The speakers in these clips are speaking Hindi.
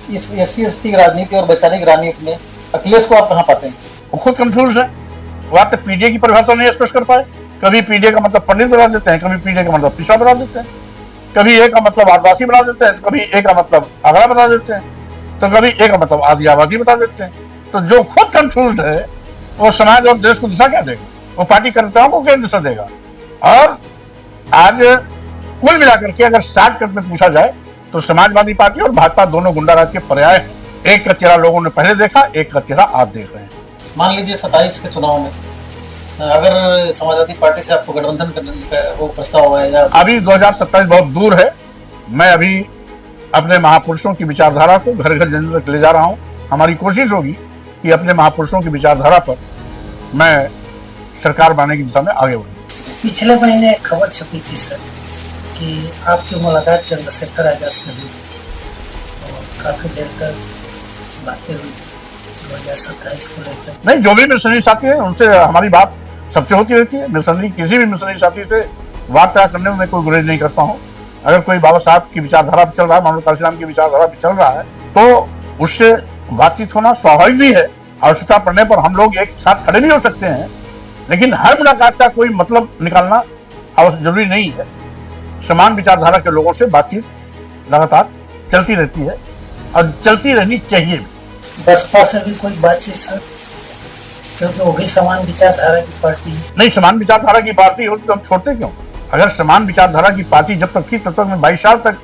इस SC/ST की राजनीति और बचाने की राजनीति में अखिलेश को आप कहाँ पाते हैं? वो खुद कंफ्यूज है। वो आप तक पीडीए की परिभाषा नहीं स्पष्ट कर पाए। कभी पीडीए का मतलब पंडित बना देते हैं, कभी पीडीए का मतलब पिछड़ा बना देते हैं, कभी ए का मतलब आदिवासी बना देते हैं, कभी ए का मतलब आगरा बना देते हैं, तो कभी ए का मतलब आदि आबादी बता देते हैं। तो जो खुद कंफ्यूज है वो समाज और देश को दिशा क्या देगा? वो पार्टी कार्यकर्ताओं को क्या दिशा देगा? और आज कुल मिलाकर के अगर शॉर्टकट में पूछा जाए तो समाजवादी पार्टी और भाजपा दोनों गुंडाराज के पर्याय हैं। एक का चेहरा लोगों ने पहले देखा, एक का चेहरा आप देख रहे हैं। मान लीजिए 27 के चुनाव में अगर समाजवादी पार्टी से आपको गठबंधन करने का वो प्रस्ताव है या अभी 2027 बहुत दूर है। मैं अभी अपने महापुरुषों की विचारधारा को घर घर जन तक ले जा रहा हूं। हमारी कोशिश होगी कि अपने महापुरुषों की विचारधारा पर मैं सरकार बनाने की दिशा में आगे बढ़ूं। पिछले महीने एक खबर छपी थी सर कि आपकी मुलाकात चंद्रशेखर आजाद से हुई और काफी देर तक बातें हुई 2027 को लेकर। नहीं, जो भी मिशनरी साथी है उनसे हमारी बात सबसे होती रहती है। मिशनरी किसी भी मिशनरी साथी से वार्ता करने में मैं कोई गुरेज नहीं करता हूँ। अगर कोई बाबा साहब की विचारधारा पर चल रहा है, मनोहर काशीराम की विचारधारा पर चल रहा है, तो उससे बातचीत होना स्वाभाविक भी है। आवश्यकता पड़ने पर हम लोग एक साथ खड़े भी हो सकते हैं, लेकिन हर मुलाकात का कोई मतलब निकालना जरूरी नहीं है। समान विचारधारा के लोगों से बातचीत लगातार चलती रहती है और चलती रहनी चाहिए। बसपा से भी कोई बातचीत सर, क्योंकि वो भी समान विचारधारा की पार्टी है। नहीं, समान विचारधारा की पार्टी होती तो हम छोड़ते क्यों? अगर समान विचारधारा की पार्टी जब तक थी तब तक मैं 22 साल तक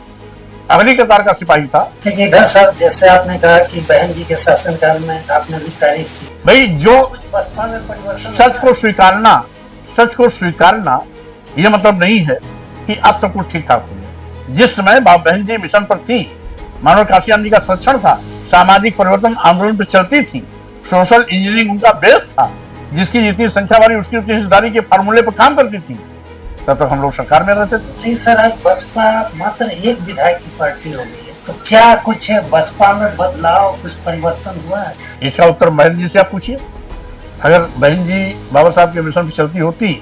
अगली कतार का सिपाही था। लेकिन इधर सर जैसे आपने कहा कि बहन जी के शासनकाल में आपने भी तारीफ की, भाई जो बसपा में परिवर्तन, सच को स्वीकारना ये मतलब नहीं है कि अब सब कुछ ठीक ठाक हो गया। जिस समय बहन जी मिशन पर थी, मनोहर काशीराम जी का संरक्षण था, सामाजिक परिवर्तन आंदोलन पर चलती थी, सोशल इंजीनियरिंग उनका बेस था, जिसकी जितनी संख्या वाली उसकी उतनी हिस्सेदारी के फार्मूले पर काम करती थी, तब तक हम लोग सरकार में रहते थे। नहीं सर, आज बसपा मात्र एक विधायक की पार्टी हो गई है, तो क्या कुछ बसपा में बदलाव, कुछ परिवर्तन हुआ है? इसका उत्तर बहन जी से आप पूछिए। अगर बहन जी बाबा साहब के मिशन पर चलती होती,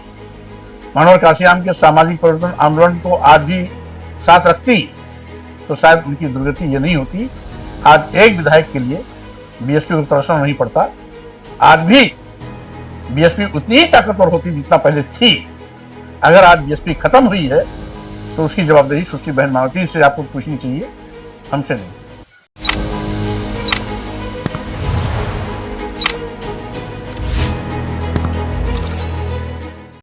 मनोहर काशीराम के सामाजिक परिवर्तन आंदोलन को आज भी साथ रखती, तो शायद उनकी दुर्गति ये नहीं होती। आज एक विधायक के लिए बीएसपी को तरसना नहीं पड़ता। आज भी बीएसपी उतनी ही ताकतवर होती जितना पहले थी। अगर आज बीएसपी खत्म हुई है तो उसकी जवाबदेही सुश्री बहन मायावती से आपको पूछनी चाहिए, हमसे नहीं।